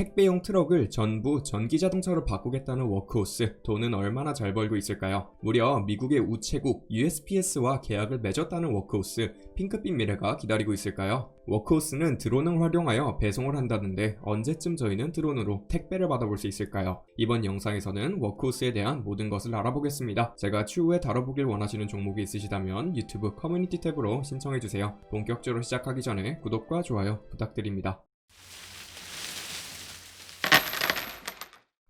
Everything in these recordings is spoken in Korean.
택배용 트럭을 전부 전기자동차로 바꾸겠다는 워크호스, 돈은 얼마나 잘 벌고 있을까요? 무려 미국의 우체국 USPS와 계약을 맺었다는 워크호스, 핑크빛 미래가 기다리고 있을까요? 워크호스는 드론을 활용하여 배송을 한다는데 언제쯤 저희는 드론으로 택배를 받아볼 수 있을까요? 이번 영상에서는 워크호스에 대한 모든 것을 알아보겠습니다. 제가 추후에 다뤄보길 원하시는 종목이 있으시다면 유튜브 커뮤니티 탭으로 신청해주세요. 본격적으로 시작하기 전에 구독과 좋아요 부탁드립니다.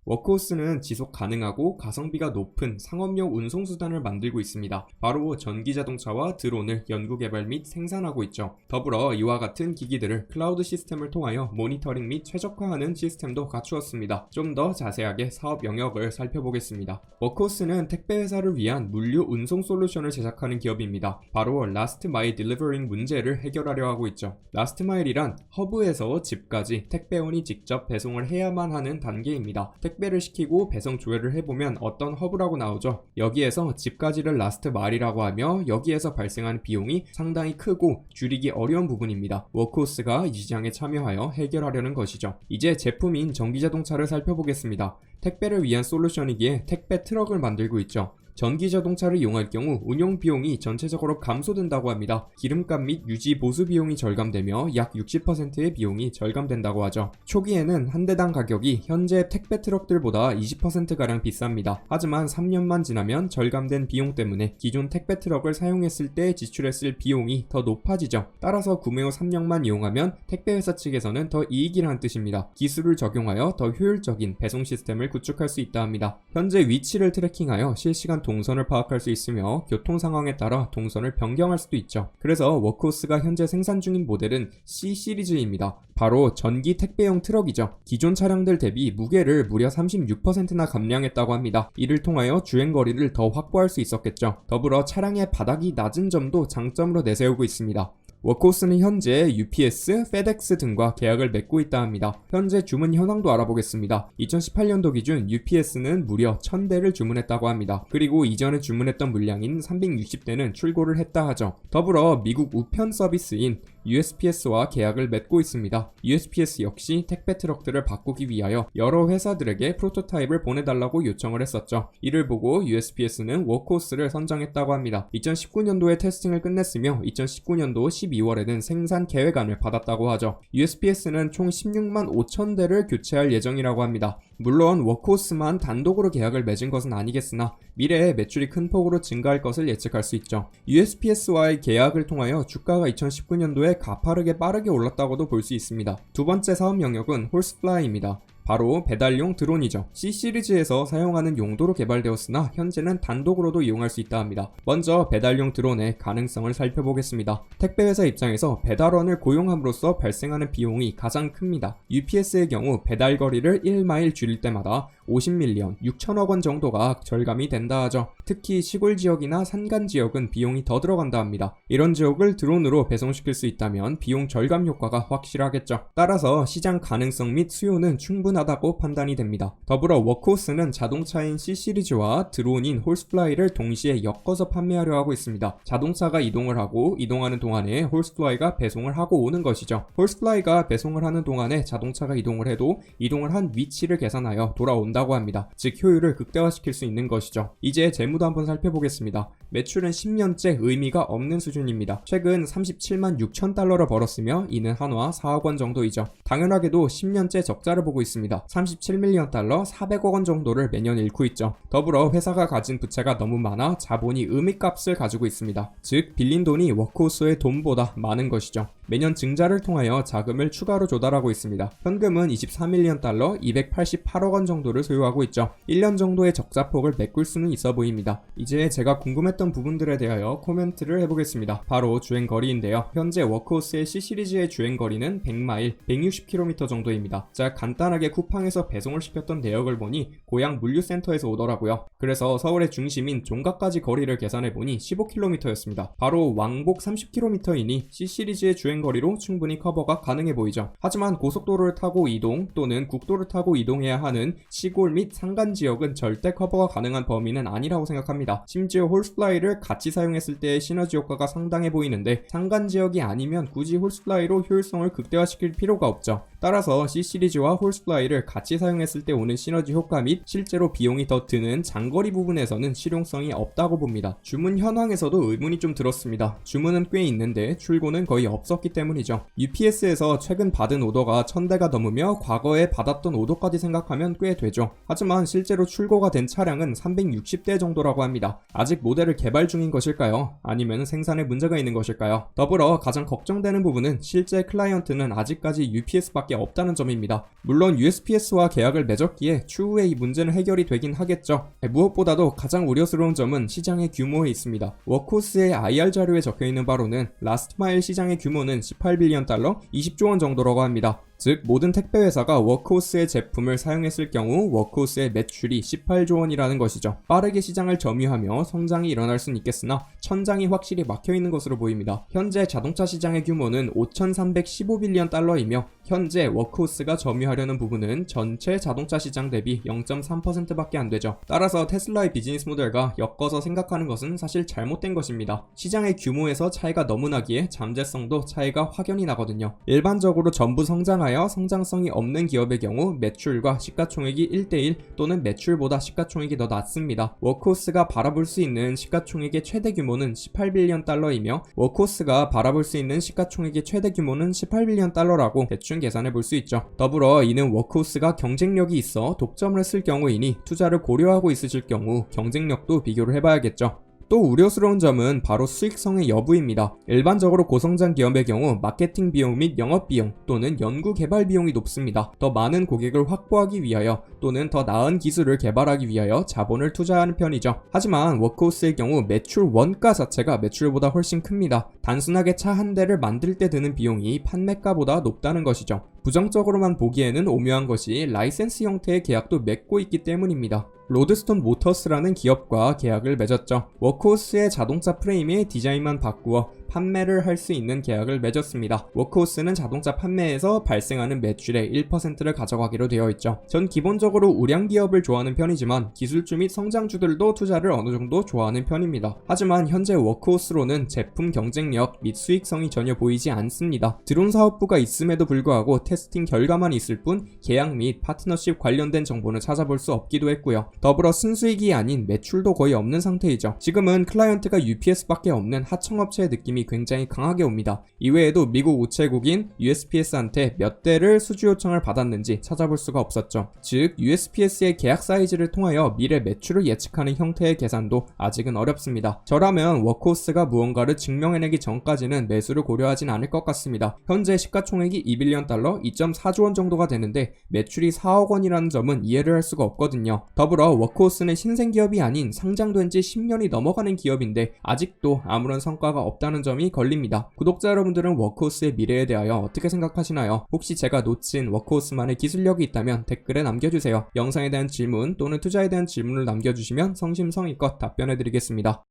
워크호스는 지속 가능하고 가성비가 높은 상업용 운송수단을 만들고 있습니다. 바로 전기자동차와 드론을 연구개발 및 생산하고 있죠. 더불어 이와 같은 기기들을 클라우드 시스템을 통하여 모니터링 및 최적화하는 시스템도 갖추었습니다. 좀 더 자세하게 사업 영역을 살펴보겠습니다. 워크호스는 택배회사를 위한 물류 운송 솔루션을 제작하는 기업입니다. 바로 라스트 마일 딜리버링 문제를 해결하려 하고 있죠. 라스트 마일이란 허브에서 집까지 택배원이 직접 배송을 해야만 하는 단계입니다. 택배를 시키고 배송 조회를 해보면 어떤 허브라고 나오죠. 여기에서 집까지를 라스트 마일이라고 하며 여기에서 발생하는 비용이 상당히 크고 줄이기 어려운 부분입니다. 워크호스가 이 시장에 참여하여 해결하려는 것이죠. 이제 제품인 전기자동차를 살펴보겠습니다. 택배를 위한 솔루션이기에 택배 트럭을 만들고 있죠. 전기자동차를 이용할 경우 운용 비용이 전체적으로 감소된다고 합니다. 기름값 및 유지 보수 비용이 절감되며 약 60%의 비용이 절감된다고 하죠. 초기에는 한 대당 가격이 현재 택배 트럭들보다 20%가량 비쌉니다. 하지만 3년만 지나면 절감된 비용 때문에 기존 택배 트럭을 사용했을 때 지출했을 비용이 더 높아지죠. 따라서 구매 후 3년만 이용하면 택배회사 측에서는 더 이익이라는 뜻입니다. 기술을 적용하여 더 효율적인 배송 시스템을 구축할 수 있다 합니다. 현재 위치를 트래킹하여 실시간 동선을 파악할 수 있으며 교통 상황에 따라 동선을 변경할 수도 있죠. 그래서 워크호스가 현재 생산 중인 모델은 C 시리즈입니다. 바로 전기 택배용 트럭이죠. 기존 차량들 대비 무게를 무려 36%나 감량했다고 합니다. 이를 통하여 주행거리를 더 확보할 수 있었겠죠. 더불어 차량의 바닥이 낮은 점도 장점으로 내세우고 있습니다. 워크호스는 현재 UPS, FedEx 등과 계약을 맺고 있다 합니다. 현재 주문 현황도 알아보겠습니다. 2018년도 기준 UPS는 무려 1000대를 주문했다고 합니다. 그리고 이전에 주문했던 물량인 360대는 출고를 했다 하죠. 더불어 미국 우편 서비스인 USPS와 계약을 맺고 있습니다. USPS 역시 택배 트럭들을 바꾸기 위하여 여러 회사들에게 프로토타입을 보내달라고 요청을 했었죠. 이를 보고 USPS는 워크호스를 선정했다고 합니다. 2019년도에 테스팅을 끝냈으며 2019년도 12월에는 생산 계획안을 받았다고 하죠. USPS는 총 16만 5천 대를 교체할 예정이라고 합니다. 물론 워크호스만 단독으로 계약을 맺은 것은 아니겠으나 미래에 매출이 큰 폭으로 증가할 것을 예측할 수 있죠. USPS와의 계약을 통하여 주가가 2019년도에 가파르게 빠르게 올랐다고도 볼 수 있습니다. 두 번째 사업 영역은 홀스플라이입니다. 바로 배달용 드론이죠. C 시리즈에서 사용하는 용도로 개발되었으나 현재는 단독으로도 이용할 수 있다 합니다. 먼저 배달용 드론의 가능성을 살펴보겠습니다. 택배회사 입장에서 배달원을 고용함으로써 발생하는 비용이 가장 큽니다. UPS의 경우 배달 거리를 1마일 줄일 때마다 50밀리언, 6천억 원 정도가 절감이 된다 하죠. 특히 시골 지역이나 산간 지역은 비용이 더 들어간다 합니다. 이런 지역을 드론으로 배송시킬 수 있다면 비용 절감 효과가 확실하겠죠. 따라서 시장 가능성 및 수요는 충분하다고 판단이 됩니다. 더불어 워크호스는 자동차인 C 시리즈와 드론인 홀스플라이를 동시에 엮어서 판매하려 하고 있습니다. 자동차가 이동을 하고 이동하는 동안에 홀스플라이가 배송을 하고 오는 것이죠. 홀스플라이가 배송을 하는 동안에 자동차가 이동을 해도 이동을 한 위치를 계산하여 돌아온다고 합니다. 즉 효율을 극대화시킬 수 있는 것이죠. 이제 재무도 한번 살펴보겠습니다. 매출은 10년째 의미가 없는 수준입니다. 최근 37만 6천 달러를 벌었으며 이는 한화 4억 원 정도이죠. 당연하게도 10년째 적자를 보고 있습니다. 37밀리언 달러 400억 원 정도를 매년 잃고 있죠. 더불어 회사가 가진 부채가 너무 많아 자본이 의미값을 가지고 있습니다. 즉 빌린 돈이 워크호스의 돈보다 많은 것이죠. 매년 증자를 통하여 자금을 추가로 조달하고 있습니다. 현금은 24밀리언 달러 288억 원 정도를 소유하고 있죠. 1년 정도의 적자폭을 메꿀 수는 있어 보입니다. 이제 제가 궁금했던 부분들에 대하여 코멘트를 해보겠습니다. 바로 주행거리인데요. 현재 워크호스의 C 시리즈의 주행거리는 100마일, 160km 정도입니다. 자, 간단하게 쿠팡에서 배송을 시켰던 내역을 보니 고향 물류센터에서 오더라고요. 그래서 서울의 중심인 종각까지 거리를 계산해보니 15km였습니다. 바로 왕복 30km이니 C 시리즈의 주행거리로 충분히 커버가 가능해 보이죠. 하지만 고속도로를 타고 이동 또는 국도를 타고 이동해야 하는 시골 및 산간 지역은 절대 커버가 가능한 범위는 아니라고 생각합니다. 심지어 홀스플라이를 같이 사용했을 때의 시너지 효과가 상당해 보이는데 산간 지역이 아니면 굳이 홀스플라이로 효율성을 극대화시킬 필요가 없죠. 따라서 C 시리즈와 홀스플라이를 같이 사용했을 때 오는 시너지 효과 및 실제로 비용이 더 드는 장거리 부분에서는 실용성이 없다고 봅니다. 주문 현황에서도 의문이 좀 들었습니다. 주문은 꽤 있는데 출고는 거의 없었기 때문이죠. UPS에서 최근 받은 오더가 1000대가 넘으며 과거에 받았던 오더까지 생각하면 꽤 되죠. 하지만 실제로 출고가 된 차량은 360대 정도라고 합니다. 아직 모델을 개발 중인 것일까요? 아니면 생산에 문제가 있는 것일까요? 더불어 가장 걱정되는 부분은 실제 클라이언트는 아직까지 UPS밖에 없다는 점입니다. 물론 USPS와 계약을 맺었기에 추후에 이 문제는 해결이 되긴 하겠죠. 무엇보다도 가장 우려스러운 점은 시장의 규모에 있습니다. 워크호스의 IR 자료에 적혀있는 바로는 라스트 마일 시장의 규모는 18빌리언 달러, 20조 원 정도라고 합니다. 즉 모든 택배회사가 워크호스의 제품을 사용했을 경우 워크호스의 매출이 18조 원이라는 것이죠. 빠르게 시장을 점유하며 성장이 일어날 수는 있겠으나 천장이 확실히 막혀있는 것으로 보입니다. 현재 자동차 시장의 규모는 5,315빌리언 달러이며 현재 워크호스가 점유하려는 부분은 전체 자동차 시장 대비 0.3%밖에 안 되죠. 따라서 테슬라의 비즈니스 모델과 엮어서 생각하는 것은 사실 잘못된 것입니다. 시장의 규모에서 차이가 너무 나기에 잠재성도 차이가 확연히 나거든요. 일반적으로 전부 성장하여 성장성이 없는 기업의 경우 매출과 시가총액이 1대1 또는 매출보다 시가총액이 더 낮습니다. 워크호스가 바라볼 수 있는 시가총액의 최대 규모는 18빌리언 달러이며 워크호스가 바라볼 수 있는 시가총액의 최대 규모는 18빌리언 달러라고 대충 계산해 볼 수 있죠. 더불어 이는 워크호스가 경쟁력이 있어 독점을 했을 경우이니 투자를 고려하고 있으실 경우 경쟁력도 비교를 해봐야겠죠. 또 우려스러운 점은 바로 수익성의 여부입니다. 일반적으로 고성장 기업의 경우 마케팅 비용 및 영업 비용 또는 연구 개발 비용이 높습니다. 더 많은 고객을 확보하기 위하여 또는 더 나은 기술을 개발하기 위하여 자본을 투자하는 편이죠. 하지만 워크호스의 경우 매출 원가 자체가 매출보다 훨씬 큽니다. 단순하게 차 한 대를 만들 때 드는 비용이 판매가보다 높다는 것이죠. 부정적으로만 보기에는 오묘한 것이 라이센스 형태의 계약도 맺고 있기 때문입니다. 로드스톤 모터스라는 기업과 계약을 맺었죠. 워크호스의 자동차 프레임의 디자인만 바꾸어 판매를 할 수 있는 계약을 맺었습니다. 워크호스는 자동차 판매에서 발생하는 매출의 1%를 가져가기로 되어 있죠. 전 기본적으로 우량 기업을 좋아하는 편이지만 기술주 및 성장주들도 투자를 어느 정도 좋아하는 편입니다. 하지만 현재 워크호스로는 제품 경쟁력 및 수익성이 전혀 보이지 않습니다. 드론 사업부가 있음에도 불구하고 테스팅 결과만 있을 뿐 계약 및 파트너십 관련된 정보는 찾아볼 수 없기도 했고요. 더불어 순수익이 아닌 매출도 거의 없는 상태이죠. 지금은 클라이언트가 UPS밖에 없는 하청업체의 느낌이 굉장히 강하게 옵니다. 이외에도 미국 우체국인 USPS한테 몇 대를 수주 요청을 받았는지 찾아볼 수가 없었죠. 즉 USPS의 계약 사이즈를 통하여 미래 매출을 예측하는 형태의 계산도 아직은 어렵습니다. 저라면 워크호스가 무언가를 증명해내기 전까지는 매수를 고려하진 않을 것 같습니다. 현재 시가총액이 2빌리언 달러, 2.4조 원 정도가 되는데 매출이 4억 원이라는 점은 이해를 할 수가 없거든요. 더불어 워크호스는 신생기업이 아닌 상장된 지 10년이 넘어가는 기업인데 아직도 아무런 성과가 없다는 점이 걸립니다. 구독자 여러분들은 워크호스의 미래에 대하여 어떻게 생각하시나요? 혹시 제가 놓친 워크호스만의 기술력이 있다면 댓글에 남겨주세요. 영상에 대한 질문 또는 투자에 대한 질문을 남겨주시면 성심성의껏 답변해드리겠습니다.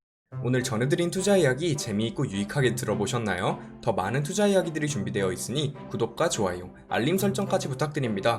오늘 전해드린 투자 이야기 재미있고 유익하게 들어보셨나요? 더 많은 투자 이야기들이 준비되어 있으니 구독과 좋아요, 알림 설정까지 부탁드립니다.